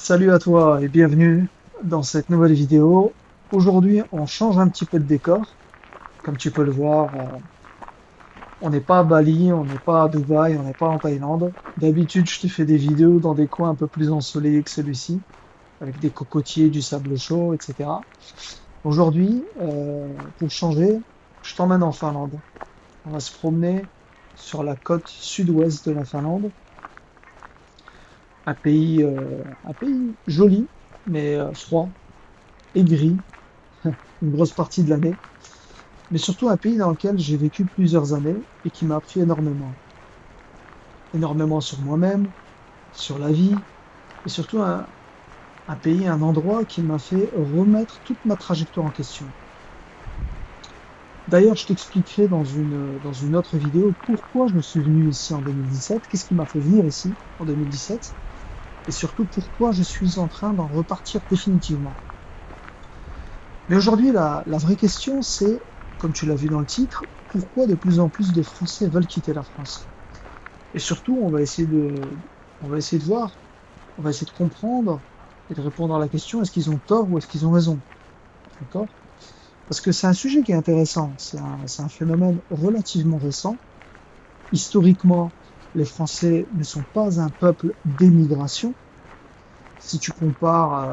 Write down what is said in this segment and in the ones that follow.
Salut à toi et bienvenue dans cette nouvelle vidéo. Aujourd'hui, on change un petit peu de décor. Comme tu peux le voir, on n'est pas à Bali, on n'est pas à Dubaï, on n'est pas en Thaïlande. D'habitude, je te fais des vidéos dans des coins un peu plus ensoleillés que celui-ci, avec des cocotiers, du sable chaud, etc. Aujourd'hui, pour changer, je t'emmène en Finlande. On va se promener sur la côte sud-ouest de la Finlande, un pays joli, mais froid et gris une grosse partie de l'année, mais surtout un pays dans lequel j'ai vécu plusieurs années et qui m'a appris énormément. Énormément sur moi-même, sur la vie, et surtout un pays, un endroit qui m'a fait remettre toute ma trajectoire en question. D'ailleurs, je t'expliquerai dans une autre vidéo pourquoi je me suis venu ici en 2017, qu'est-ce qui m'a fait venir ici en 2017, et surtout pourquoi je suis en train d'en repartir définitivement. Mais aujourd'hui, la vraie question, c'est, comme tu l'as vu dans le titre, pourquoi de plus en plus de Français veulent quitter la France? Et surtout, on va essayer de voir, on va essayer de comprendre et de répondre à la question, est-ce qu'ils ont tort ou est-ce qu'ils ont raison? D'accord? Parce que c'est un sujet qui est intéressant. C'est un phénomène relativement récent. Historiquement, les Français ne sont pas un peuple d'émigration. Si tu compares,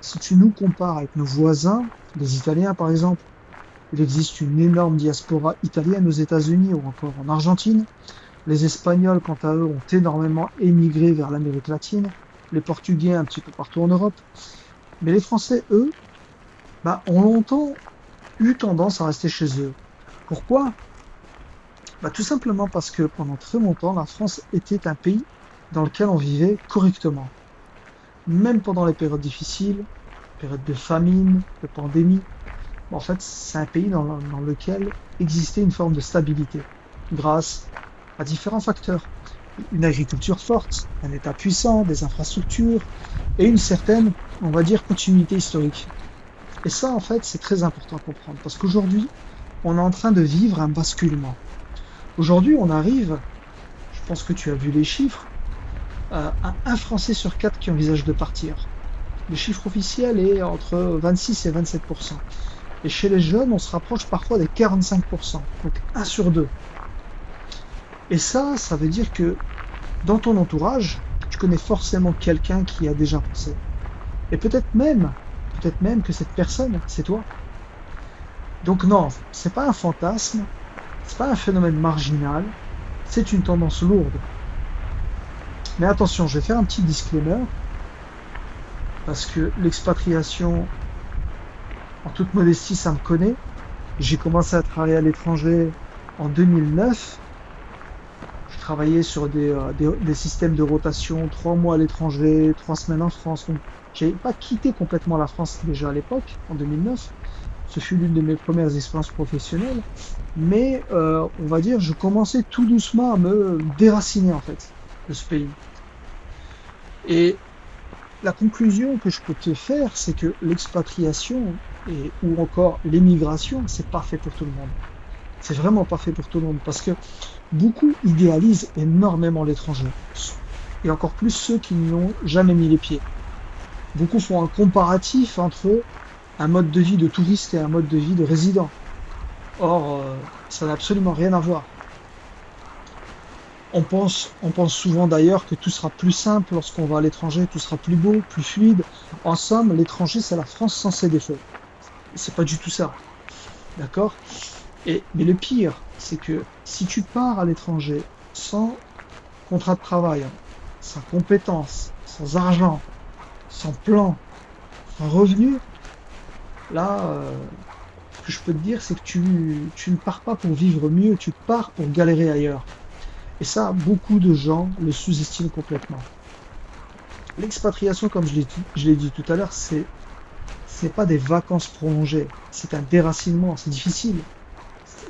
si tu nous compares avec nos voisins, les Italiens par exemple, il existe une énorme diaspora italienne aux États-Unis ou encore en Argentine. Les Espagnols, quant à eux, ont énormément émigré vers l'Amérique latine, les Portugais un petit peu partout en Europe. Mais les Français, eux, bah, ont longtemps eu tendance à rester chez eux. Pourquoi? Bah, tout simplement parce que pendant très longtemps, la France était un pays dans lequel on vivait correctement. Même pendant les périodes difficiles, périodes de famine, de pandémie, bah, en fait, c'est un pays dans lequel existait une forme de stabilité grâce à différents facteurs. Une agriculture forte, un État puissant, des infrastructures et une certaine, on va dire, continuité historique. Et ça, en fait, c'est très important à comprendre parce qu'aujourd'hui, on est en train de vivre un basculement. Aujourd'hui, on arrive, je pense que tu as vu les chiffres, à un Français sur quatre qui envisage de partir. Le chiffre officiel est entre 26 et 27%. Et chez les jeunes, on se rapproche parfois des 45%, donc un sur deux. Et ça veut dire que dans ton entourage, tu connais forcément quelqu'un qui a déjà pensé. Et peut-être même que cette personne, c'est toi. Donc non, c'est pas un fantasme, c'est pas un phénomène marginal, c'est une tendance lourde. Mais attention, je vais faire un petit disclaimer, parce que l'expatriation, en toute modestie, ça me connaît. J'ai commencé à travailler à l'étranger en 2009. Je travaillais sur des systèmes de rotation, 3 mois à l'étranger, 3 semaines en France. Donc, j'avais pas quitté complètement la France déjà à l'époque, en 2009. Ce fut l'une de mes premières expériences professionnelles. Mais on va dire, je commençais tout doucement à me déraciner en fait de ce pays. Et la conclusion que je peux te faire, c'est que l'expatriation ou encore l'émigration, c'est pas fait pour tout le monde. C'est vraiment pas fait pour tout le monde parce que beaucoup idéalisent énormément l'étranger et encore plus ceux qui n'y ont jamais mis les pieds. Beaucoup font un comparatif entre un mode de vie de touriste et un mode de vie de résident. Or, ça n'a absolument rien à voir. On pense souvent d'ailleurs que tout sera plus simple lorsqu'on va à l'étranger, tout sera plus beau, plus fluide. En somme, l'étranger, c'est la France sans ses défauts. C'est pas du tout ça, d'accord? Mais le pire, c'est que si tu pars à l'étranger sans contrat de travail, sans compétences, sans argent, sans plan, sans revenu, là, ce que je peux te dire, c'est que tu ne pars pas pour vivre mieux, tu pars pour galérer ailleurs. Et ça, beaucoup de gens le sous-estiment complètement. L'expatriation, comme je l'ai dit tout à l'heure, c'est pas des vacances prolongées, c'est un déracinement, c'est difficile.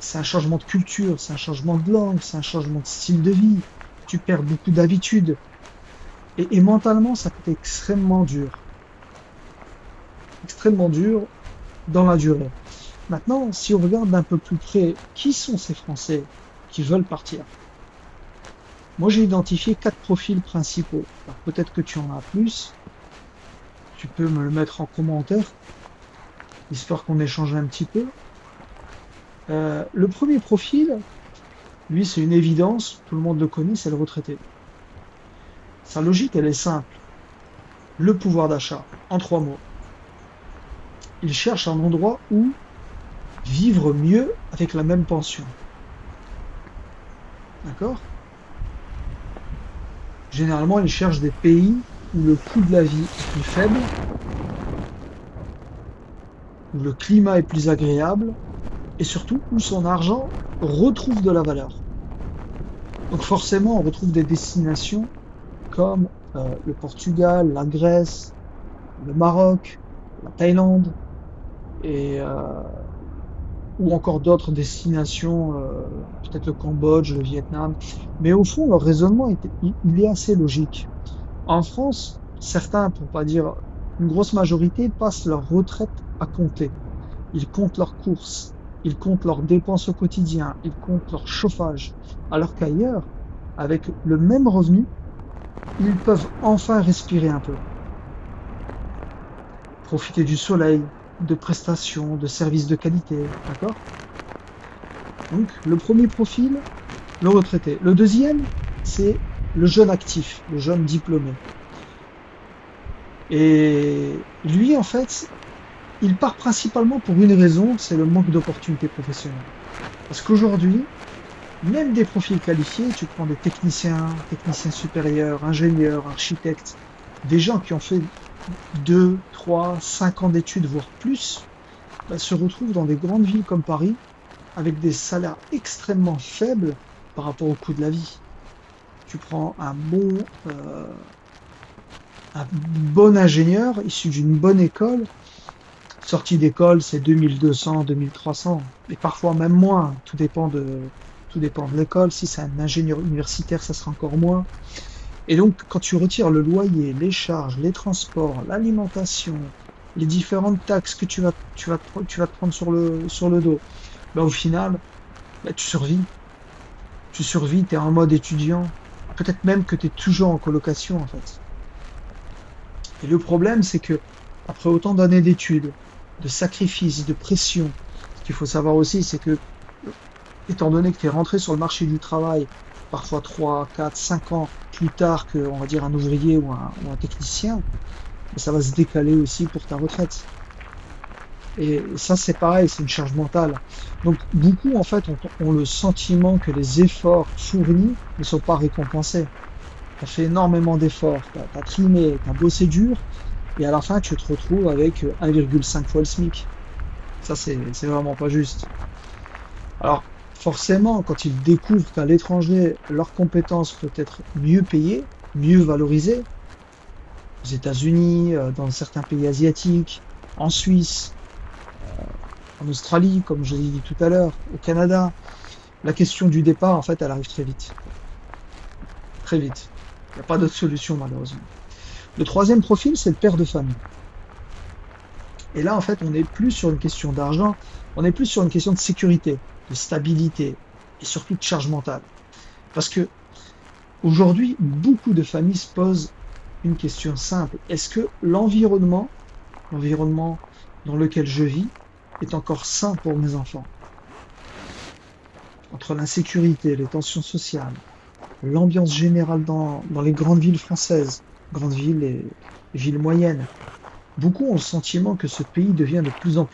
C'est un changement de culture, c'est un changement de langue, c'est un changement de style de vie. Tu perds beaucoup d'habitudes. Et mentalement, ça peut être extrêmement dur dans la durée. Maintenant, si on regarde d'un peu plus près, qui sont ces Français qui veulent partir? Moi, j'ai identifié quatre profils principaux. Alors, peut-être que tu en as plus, Tu peux me le mettre en commentaire, histoire qu'on échange un petit peu. Le premier profil, lui, c'est une évidence, tout le monde le connaît, c'est le retraité. Sa logique, elle est simple. Le pouvoir d'achat, en 3 mots. Il cherche un endroit où vivre mieux avec la même pension. D'accord? Généralement, il cherche des pays où le coût de la vie est plus faible, où le climat est plus agréable, et surtout où son argent retrouve de la valeur. Donc forcément, on retrouve des destinations comme le Portugal, la Grèce, le Maroc, la Thaïlande, et, ou encore d'autres destinations, peut-être le Cambodge, le Vietnam. Mais au fond, leur raisonnement il est assez logique. En France, certains, pour pas dire une grosse majorité, passent leur retraite à compter. Ils comptent leurs courses, ils comptent leurs dépenses au quotidien, ils comptent leur chauffage. Alors qu'ailleurs, avec le même revenu, ils peuvent enfin respirer un peu, profiter du soleil, de prestations, de services de qualité, d'accord? Donc, le premier profil, le retraité. Le deuxième, c'est le jeune actif, le jeune diplômé. Et lui, en fait, il part principalement pour une raison, c'est le manque d'opportunités professionnelles. Parce qu'aujourd'hui, même des profils qualifiés, tu prends des techniciens, techniciens supérieurs, ingénieurs, architectes, des gens qui ont fait 2, 3, 5 ans d'études, voire plus, bah, se retrouvent dans des grandes villes comme Paris avec des salaires extrêmement faibles par rapport au coût de la vie. Tu prends un bon ingénieur issu d'une bonne école, sortie d'école, c'est 2200, 2300, et parfois même moins. Tout dépend de l'école. Si c'est un ingénieur universitaire, ça sera encore moins. Et donc, quand tu retires le loyer, les charges, les transports, l'alimentation, les différentes taxes que tu vas te prendre sur le dos, bah, au final, bah, tu survis. Tu survis, tu es en mode étudiant. Peut-être même que tu es toujours en colocation, en fait. Et le problème, c'est que, après autant d'années d'études, de sacrifices, de pression, ce qu'il faut savoir aussi, c'est que, étant donné que tu es rentré sur le marché du travail, parfois 3, 4, 5 ans plus tard que, on va dire, un ouvrier ou un technicien, ça va se décaler aussi pour ta retraite. Et ça, c'est pareil, c'est une charge mentale. Donc, beaucoup, en fait, ont le sentiment que les efforts fournis ne sont pas récompensés. Tu as fait énormément d'efforts, tu as trimé, tu as bossé dur, et à la fin, tu te retrouves avec 1,5 fois le SMIC. Ça, c'est vraiment pas juste. Alors, forcément, quand ils découvrent qu'à l'étranger, leurs compétences peuvent être mieux payées, mieux valorisées, aux États-Unis, dans certains pays asiatiques, en Suisse, en Australie, comme je l'ai dit tout à l'heure, au Canada, la question du départ, en fait, elle arrive très vite. Très vite. Il n'y a pas d'autre solution, malheureusement. Le troisième profil, c'est le père de famille. Et là, en fait, on n'est plus sur une question d'argent, on est plus sur une question de sécurité, de stabilité et surtout de charge mentale. Parce que aujourd'hui, beaucoup de familles se posent une question simple. Est-ce que l'environnement dans lequel je vis, est encore sain pour mes enfants? Entre l'insécurité, les tensions sociales, l'ambiance générale dans les grandes villes françaises, grandes villes et villes moyennes, beaucoup ont le sentiment que ce pays devient de plus en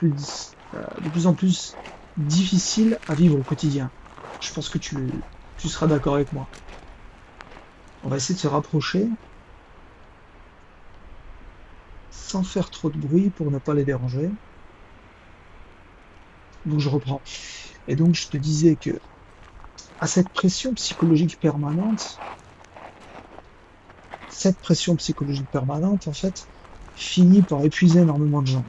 plus difficile à vivre au quotidien. Je pense que tu seras d'accord avec moi. On va essayer de se rapprocher sans faire trop de bruit pour ne pas les déranger. Donc je reprends. Et donc je te disais que à cette pression psychologique permanente, en fait, finit par épuiser énormément de gens.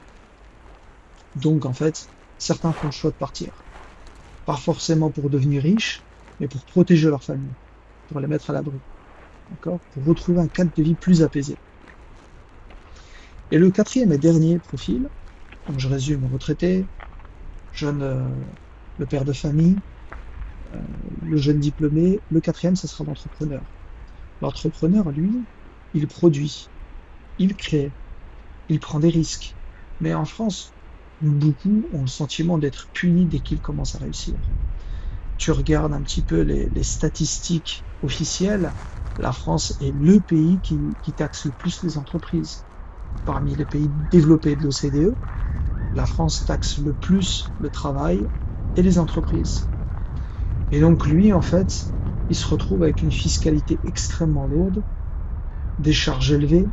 Donc, en fait, certains font le choix de partir. Pas forcément pour devenir riches, mais pour protéger leur famille, pour les mettre à l'abri, d'accord? Pour retrouver un cadre de vie plus apaisé. Et le quatrième et dernier profil, donc je résume, retraité, jeune, le père de famille, euh, le jeune diplômé, le quatrième, ce sera l'entrepreneur. L'entrepreneur, lui, il produit, il crée, il prend des risques. Mais en France, beaucoup ont le sentiment d'être punis dès qu'ils commencent à réussir. Tu regardes un petit peu les statistiques officielles, la France est le pays qui taxe le plus les entreprises. Parmi les pays développés de l'OCDE, la France taxe le plus le travail et les entreprises. Et donc lui, en fait, il se retrouve avec une fiscalité extrêmement lourde, des charges élevées,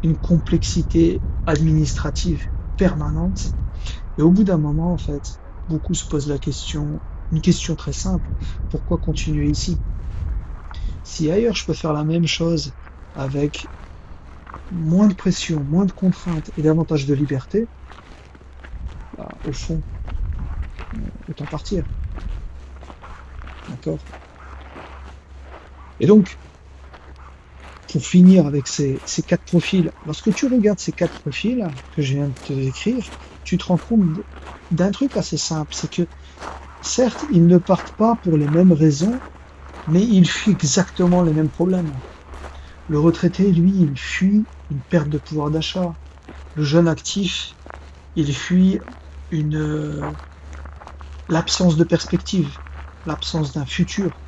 une complexité administrative permanente. Et au bout d'un moment, en fait, beaucoup se posent la question, une question très simple, pourquoi continuer ici? Si ailleurs je peux faire la même chose avec moins de pression, moins de contraintes et davantage de liberté, bah, au fond, autant partir. D'accord? Et donc, pour finir avec ces quatre profils, lorsque tu regardes ces quatre profils que je viens de te décrire, tu te rends compte d'un truc assez simple, c'est que certes, ils ne partent pas pour les mêmes raisons, mais ils fuient exactement les mêmes problèmes. Le retraité, lui, il fuit une perte de pouvoir d'achat. Le jeune actif, il fuit une l'absence de perspective, l'absence d'un futur.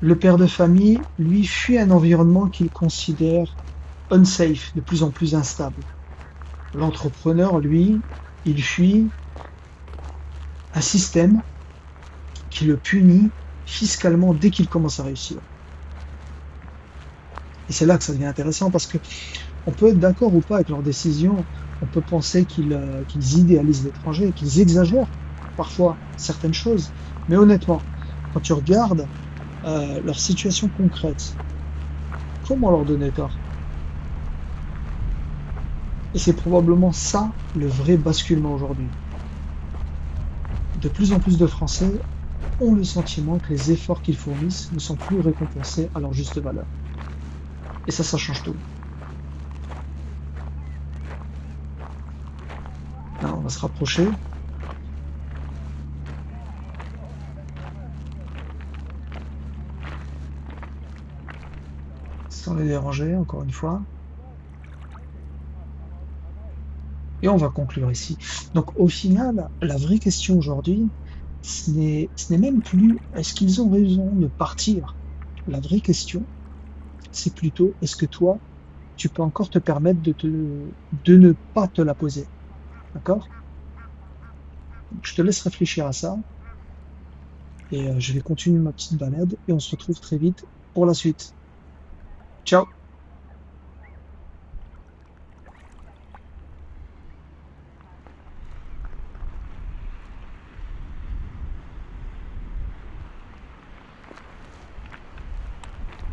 Le père de famille, lui, fuit un environnement qu'il considère unsafe, de plus en plus instable. L'entrepreneur, lui, il fuit un système qui le punit fiscalement dès qu'il commence à réussir. Et c'est là que ça devient intéressant parce que on peut être d'accord ou pas avec leurs décisions, on peut penser qu'ils idéalisent l'étranger, qu'ils exagèrent parfois certaines choses, mais honnêtement, quand tu regardes leur situation concrète, comment leur donner tort? Et c'est probablement ça le vrai basculement aujourd'hui. De plus en plus de Français ont le sentiment que les efforts qu'ils fournissent ne sont plus récompensés à leur juste valeur. Et ça change tout. Là, on va se rapprocher. Sans les déranger, encore une fois. Et on va conclure ici. Donc au final, la vraie question aujourd'hui, ce n'est même plus est-ce qu'ils ont raison de partir? La vraie question, c'est plutôt est-ce que toi, tu peux encore te permettre de ne pas te la poser. D'accord? Donc, je te laisse réfléchir à ça et je vais continuer ma petite balade et on se retrouve très vite pour la suite. Ciao!